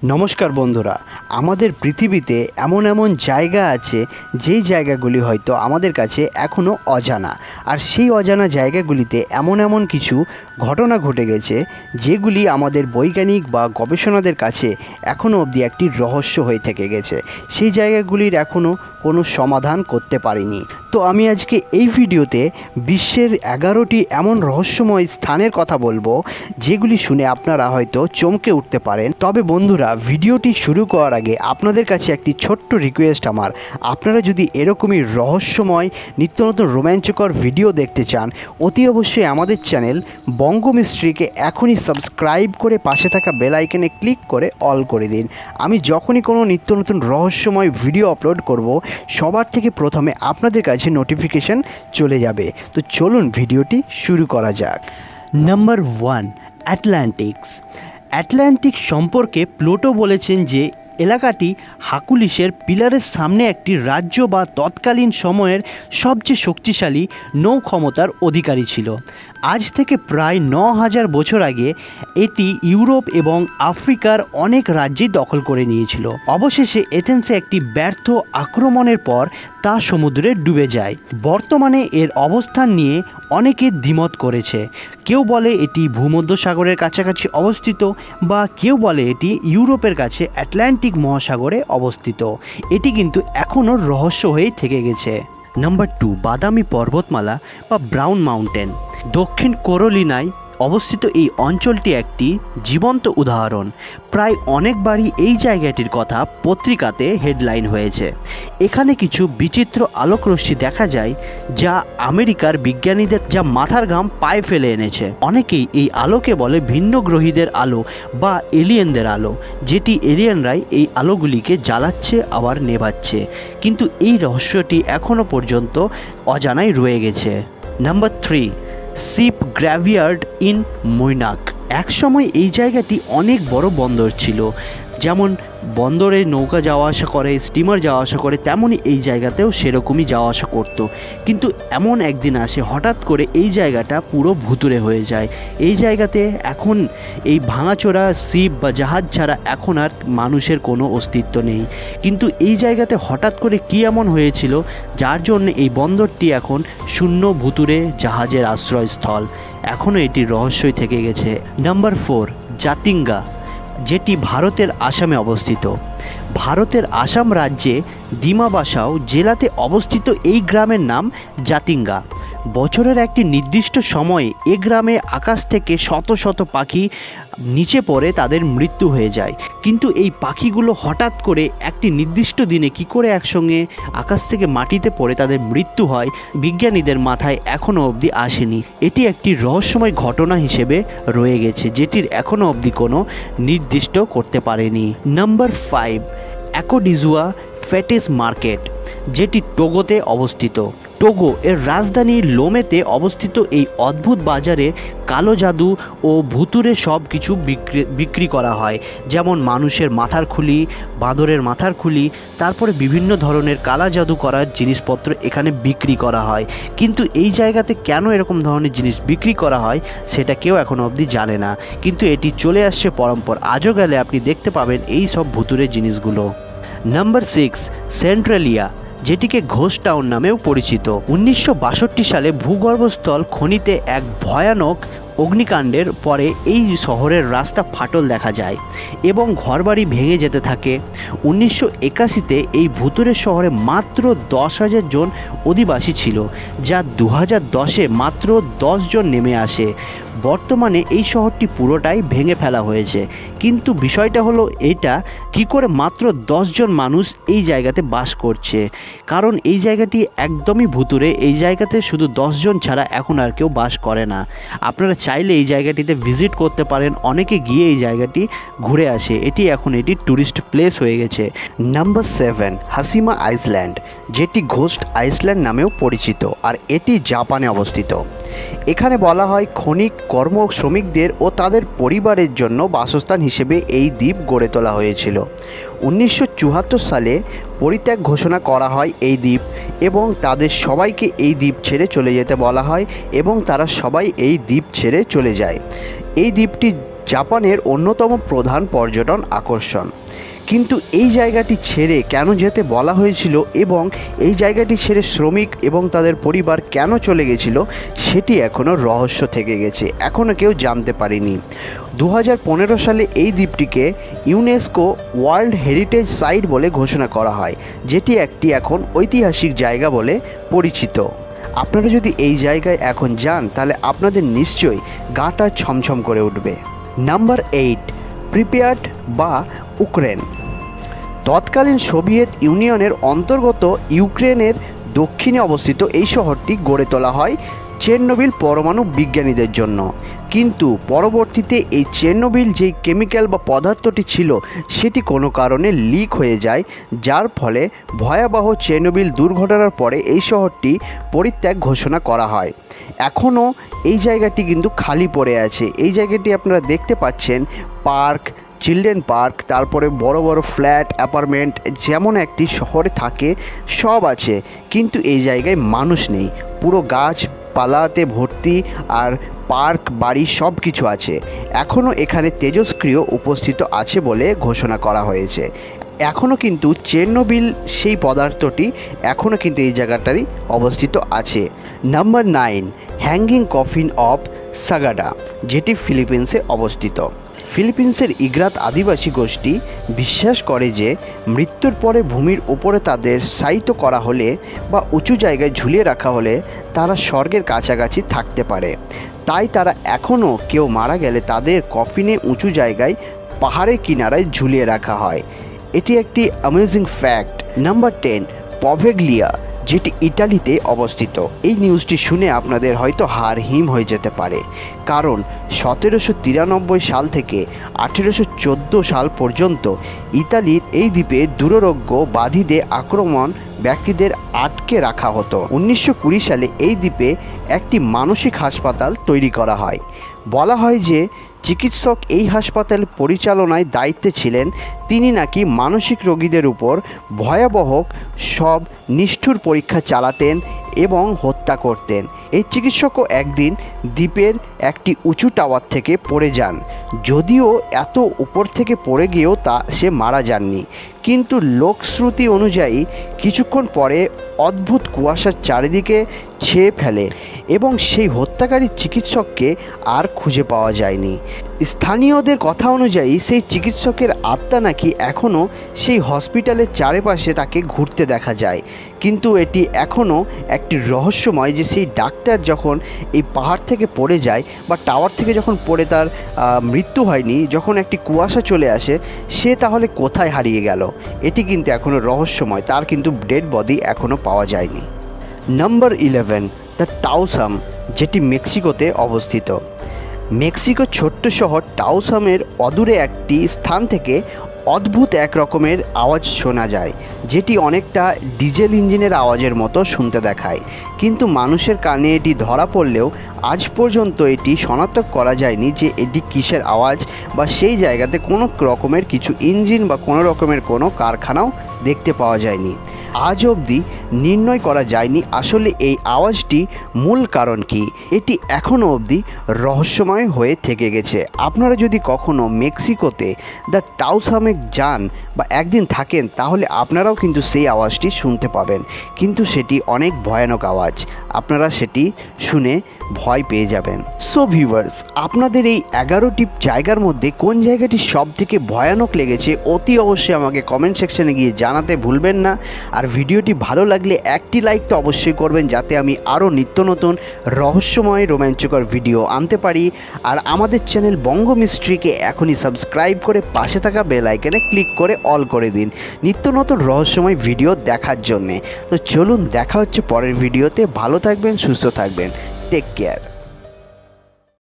নমস্কার বন্ধুরা, আমাদের পৃথিবীতে এমন এমন জায়গা আছে যেই জায়গাগুলি হয়তো আমাদের কাছে এখনও অজানা। আর সেই অজানা জায়গাগুলিতে এমন এমন কিছু ঘটনা ঘটে গেছে যেগুলি আমাদের বৈজ্ঞানিক বা গবেষণাদের কাছে এখনও অবধি একটি রহস্য হয়ে থেকে গেছে। সেই জায়গাগুলির এখনও কোনো সমাধান করতে পারিনি। তো আমি আজকে এই ভিডিওতে বিশ্বের 11টি এমন রহস্যময় স্থানের কথা বলবো যেগুলি শুনে আপনারা হয়তো চমকে উঠতে পারেন। তবে বন্ধুরা, ভিডিওটি শুরু করার আগে আপনাদের কাছে একটি ছোট্ট রিকোয়েস্ট আমার, আপনারা যদি এরকমই রহস্যময় নিত্য নতুন রোমাঞ্চকর ভিডিও দেখতে চান, অতি অবশ্যই আমাদের চ্যানেল বঙ্গ মিস্ট্রিকে এখনই সাবস্ক্রাইব করে পাশে থাকা বেল আইকনে ক্লিক করে অল করে দিন। আমি যখনই কোনো নিত্য নতুন রহস্যময় ভিডিও আপলোড করব, সবার থেকে প্রথমে আপনাদের কাছে নোটিফিকেশান চলে যাবে। তো চলুন ভিডিওটি শুরু করা যাক। নাম্বার 1, অ্যাটলান্টিক সম্পর্কে প্লুটো বলেছেন যে এলাকাটি হাকুলিসের পিলারের সামনে একটি রাজ্য বা তৎকালীন সময়ের সবচেয়ে শক্তিশালী নৌ ক্ষমতার অধিকারী ছিল। আজ থেকে প্রায় 9000 বছর আগে এটি ইউরোপ এবং আফ্রিকার অনেক রাজ্যেই দখল করে নিয়েছিল। অবশেষে এথেন্সে একটি ব্যর্থ আক্রমণের পর তা সমুদ্রে ডুবে যায়। বর্তমানে এর অবস্থান নিয়ে অনেকে দ্বিমত করেছে। কেউ বলে এটি ভূমধ্যসাগরের কাছাকাছি অবস্থিত, বা কেউ বলে এটি ইউরোপের কাছে আটলান্টিক মহাসাগরে অবস্থিত। এটি কিন্তু এখনও রহস্য হয়েই থেকে গেছে। নাম্বার 2, বাদামি পর্বতমালা বা ব্রাউন মাউন্টেন। দক্ষিণ ক্যারোলিনায় অবস্থিত এই অঞ্চলটি একটি জীবন্ত উদাহরণ। প্রায় অনেকবারই এই জায়গাটির কথা পত্রিকাতে হেডলাইন হয়েছে। এখানে কিছু বিচিত্র আলোকরশ্মি দেখা যায় যা আমেরিকার বিজ্ঞানীদের যা মাথার ঘাম পায়ে ফেলে এনেছে। অনেকেই এই আলোকে বলে ভিন্ন গ্রহীদের আলো বা এলিয়েনদের আলো, যেটি এলিয়েনরাই এই আলোগুলিকে জ্বালাচ্ছে আবার নেভাচ্ছে। কিন্তু এই রহস্যটি এখনও পর্যন্ত অজানাই রয়ে গেছে। Number 3, ship graveyard in Muynak. একসময় এই জায়গাটি অনেক বড় বন্দর ছিল। যেমন বন্দরে নৌকা যাওয়া আসা করে, স্টিমার যাওয়া আসা করে, তেমনই এই জায়গাতেও সেরকমই যাওয়া আসা করতো। কিন্তু এমন একদিন আসে হঠাৎ করে এই জায়গাটা পুরো ভুতুড়ে হয়ে যায়। এই জায়গাতে এখন এই ভাঙাচোরা শিপ বা জাহাজ ছাড়া এখন আর মানুষের কোনো অস্তিত্ব নেই। কিন্তু এই জায়গাতে হঠাৎ করে কী এমন হয়েছিল যার জন্য এই বন্দরটি এখন শূন্য ভুতুড়ে জাহাজের আশ্রয়স্থল। এখনও এটি রহস্যই থেকে গেছে। নাম্বার 4, জাতিঙ্গা, যেটি ভারতের আসামে অবস্থিত। ভারতের আসাম রাজ্যে ডিমাবাসাও জেলাতে অবস্থিত এই গ্রামের নাম জাতিঙ্গা। বছরের একটি নির্দিষ্ট সময়ে এ গ্রামে আকাশ থেকে শত শত পাখি নিচে পড়ে তাদের মৃত্যু হয়ে যায়। কিন্তু এই পাখিগুলো হঠাৎ করে একটি নির্দিষ্ট দিনে কি করে একসঙ্গে আকাশ থেকে মাটিতে পড়ে তাদের মৃত্যু হয়, বিজ্ঞানীদের মাথায় এখনও অবধি আসেনি। এটি একটি রহস্যময় ঘটনা হিসেবে রয়ে গেছে, যেটির এখনও অবধি কোনো নির্দিষ্ট করতে পারেনি। নাম্বার 5, অ্যাকোডিজুয়া ফেটিস মার্কেট, যেটি টোগোতে অবস্থিত। টোগো এর রাজধানী লোমেতে অবস্থিত এই অদ্ভুত বাজারে কালো জাদু ও ভুতুরে সব কিছু বিক্রি করা হয়। যেমন মানুষের মাথার খুলি, বাঁদরের মাথার খুলি, তারপরে বিভিন্ন ধরনের কালা জাদু করার জিনিসপত্র এখানে বিক্রি করা হয়। কিন্তু এই জায়গাতে কেন এরকম ধরনের জিনিস বিক্রি করা হয় সেটা কেউ এখনও অবধি জানে না। কিন্তু এটি চলে আসছে পরম্পরা। আজও গেলে আপনি দেখতে পাবেন এই সব ভুতুরে জিনিসগুলো। নাম্বার 6, সেন্ট্রালিয়া, যেটিকে ঘোস্ট টাউন নামেও পরিচিত। 1962 সালে ভূগর্ভস্থল খনিতে এক ভয়ানক অগ্নিকাণ্ডের পরে এই শহরের রাস্তা ফাটল দেখা যায় এবং ঘরবাড়ি ভেঙে যেতে থাকে। 1981-তে এই ভুতুরে শহরে মাত্র 10,000 জন অধিবাসী ছিল, যা 2010-এ মাত্র 10 জন নেমে আসে। বর্তমানে এই শহরটি পুরোটাই ভেঙে ফেলা হয়েছে। কিন্তু বিষয়টা হলো এটা, কি করে মাত্র 10 জন মানুষ এই জায়গাতে বাস করছে? কারণ এই জায়গাটি একদমই ভুতুরে। এই জায়গাতে শুধু 10 জন ছাড়া এখন আর কেউ বাস করে না। আপনারা চাইলে এই জায়গাটিতে ভিজিট করতে পারেন। অনেকে গিয়ে এই জায়গাটি ঘুরে আসে। এটি ট্যুরিস্ট প্লেস হয়ে গেছে। নাম্বার 7, হাসিমা আইল্যান্ড, যেটি ঘোস্ট আইল্যান্ড নামেও পরিচিত, আর এটি জাপানে অবস্থিত। এখানে বলা হয় খনিক কর্ম শ্রমিকদের ও তাদের পরিবারের জন্য বাসস্থান হিসেবে এই দ্বীপ গড়ে তোলা হয়েছিল। 1974 সালে পরিত্যাগ ঘোষণা করা হয় এই দ্বীপ, এবং তাদের সবাইকে এই দ্বীপ ছেড়ে চলে যেতে বলা হয়, এবং তারা সবাই এই দ্বীপ ছেড়ে চলে যায়। এই দ্বীপটি জাপানের অন্যতম প্রধান পর্যটন আকর্ষণ। কিন্তু এই জায়গাটি ছেড়ে কেন যেতে বলা হয়েছিল এবং এই জায়গাটি ছেড়ে শ্রমিক এবং তাদের পরিবার কেন চলে গেছিল সেটি এখনও রহস্য থেকে গেছে, এখনও কেউ জানতে পারেনি। 2015 সালে এই দ্বীপটিকে ইউনেস্কো ওয়ার্ল্ড হেরিটেজ সাইট বলে ঘোষণা করা হয়, যেটি একটি এখন ঐতিহাসিক জায়গা বলে পরিচিত। আপনারা যদি এই জায়গায় এখন যান তাহলে আপনাদের নিশ্চয়ই গাটা ছমছম করে উঠবে। নাম্বার 8, প্রিপেয়ার্ড বা ইউক্রেন। তৎকালীন সোভিয়েত ইউনিয়নের অন্তর্গত ইউক্রেনের দক্ষিণে অবস্থিত এই শহরটি গড়ে তোলা হয় চেরনোবিল পরমাণু বিজ্ঞানীদের জন্য। কিন্তু পরবর্তীতে এই চেরনোবিল যেই কেমিক্যাল বা পদার্থটি ছিল সেটি কোনো কারণে লিক হয়ে যায়, যার ফলে ভয়াবহ চেরনোবিল দুর্ঘটনার পরে এই শহরটি পরিত্যাগ ঘোষণা করা হয়। এখনও এই জায়গাটি কিন্তু খালি পড়ে আছে। এই জায়গাটি আপনারা দেখতে পাচ্ছেন পার্ক, চিলড্রেন পার্ক, তারপরে বড় বড় ফ্ল্যাট, অ্যাপার্টমেন্ট যেমন একটি শহরে থাকে সব আছে, কিন্তু এই জায়গায় মানুষ নেই। পুরো গাছপালাতে ভর্তি আর পার্ক, বাড়ি সব কিছু আছে। এখনও এখানে তেজস্ক্রিয় উপস্থিত আছে বলে ঘোষণা করা হয়েছে। এখনও কিন্তু চেরনোবিল সেই পদার্থটি এখনও কিন্তু এই জায়গাটাই অবস্থিত আছে। নাম্বার 9, হ্যাঙ্গিং কফিন অফ সাগাডা, যেটি ফিলিপিন্সে অবস্থিত। ফিলিপিন্সের ইগ্রাত আদিবাসী গোষ্ঠী বিশ্বাস করে যে মৃত্যুর পরে ভূমির উপরে তাদের শায়িত করা হলে বা উঁচু জায়গায় ঝুলিয়ে রাখা হলে তারা স্বর্গের কাছাকাছি থাকতে পারে। তাই তারা এখনও কেউ মারা গেলে তাদের কফিনে উঁচু জায়গায় পাহাড়ের কিনারায় ঝুলিয়ে রাখা হয়। এটি একটি অ্যামেজিং ফ্যাক্ট। নাম্বার 10, পভেগলিয়া, যেটি ইটালিতে অবস্থিত। এই নিউজটি শুনে আপনাদের হয়তো হাড় হিম হয়ে যেতে পারে, কারণ 1793 সাল থেকে 1814 সাল পর্যন্ত ইতালির এই দ্বীপে দুরারোগ্য বাদীদের আক্রমণ ব্যক্তিদের আটকে রাখা হতো। 1920 সালে এই দ্বীপে একটি মানসিক হাসপাতাল তৈরি করা হয়। বলা হয় যে চিকিৎসক এই হাসপাতাল পরিচালনায় দায়িত্বে ছিলেন। তিনি নাকি মানসিক রোগীদের উপর ভয়াবহ সব নিষ্ঠুর পরীক্ষা চালাতেন এবং হত্যা করতেন। এই চিকিৎসকও একদিন দ্বীপের একটি উঁচু টাওয়ার থেকে পড়ে যান, যদিও এত উপর থেকে পড়ে গিয়েও সে মারা যাননি। কিন্তু লোকশ্রুতি অনুযায়ী কিছুক্ষণ পরে অদ্ভুত কুয়াশার চারিদিকে ছেয়ে ফেলে এবং সেই হত্যাকারী চিকিৎসককে আর খুঁজে পাওয়া যায়নি। স্থানীয়দের কথা অনুযায়ী সেই চিকিৎসকের আত্মা নাকি এখনও সেই হসপিটালের চারপাশে তাকে ঘুরতে দেখা যায়। কিন্তু এটি এখনও একটি রহস্যময় যে সেই ডাক্তার যখন এই পাহাড় থেকে পড়ে যায় বা টাওয়ার থেকে যখন পড়ে তার মৃত্যু হয়নি, যখন একটি কুয়াশা চলে আসে, সে তাহলে কোথায় হারিয়ে গেল? এটি কিন্তু এখনও রহস্যময়। তার কিন্তু ডেড বডি এখনও পাওয়া যায়নি। নাম্বার 11, দ্য টাউসাম, যেটি মেক্সিকোতে অবস্থিত। মেক্সিকোর ছোট্ট শহর টাউসামের অদূরে একটি স্থান থেকে অদ্ভুত এক রকমের আওয়াজ শোনা যায়, যেটি অনেকটা ডিজেল ইঞ্জিনের আওয়াজের মতো শুনতে দেখায়। কিন্তু মানুষের কানে এটি ধরা পড়লেও আজ পর্যন্ত এটি শনাক্ত করা যায়নি যে এটি কিসের আওয়াজ, বা সেই জায়গাতে কোনো রকমের কিছু ইঞ্জিন বা কোনো রকমের কোনো কারখানাও দেখতে পাওয়া যায়নি। আজ অবধি নির্ণয় করা যায়নি আসলে এই আওয়াজটি মূল কারণ কি। এটি এখনও অবধি রহস্যময় হয়ে থেকে গেছে। আপনারা যদি কখনো মেক্সিকোতে দ্য টাউসামে যান বা একদিন থাকেন তাহলে আপনারাও কিন্তু সেই আওয়াজটি শুনতে পাবেন, কিন্তু সেটি অনেক ভয়ানক আওয়াজ। আপনারা সেটি শুনে ভয় পেয়ে যাবেন। সো ভিউয়ার্স, আপনাদের এই 11টি জায়গার মধ্যে কোন জায়গাটি সব থেকে ভয়ানক লেগেছে অতি অবশ্যই আমাকে কমেন্ট সেকশনে গিয়ে জানাতে ভুলবেন না। আর ভিডিওটি ভালো লাগলে একটি লাইক তো অবশ্যই করবেন, যাতে আমি আরও নিত্য নতুন রহস্যময় রোমাঞ্চকর ভিডিও আনতে পারি। আর আমাদের চ্যানেল বঙ্গ মিস্ট্রিকে এখনই সাবস্ক্রাইব করে পাশে থাকা বেল আইকনে ক্লিক করে অল করে দিন নিত্য নতুন রহস্যময় ভিডিও দেখার জন্যে। তো চলুন, দেখা হচ্ছে পরের ভিডিওতে। ভালো থাকবেন, সুস্থ থাকবেন, টেক কেয়ার।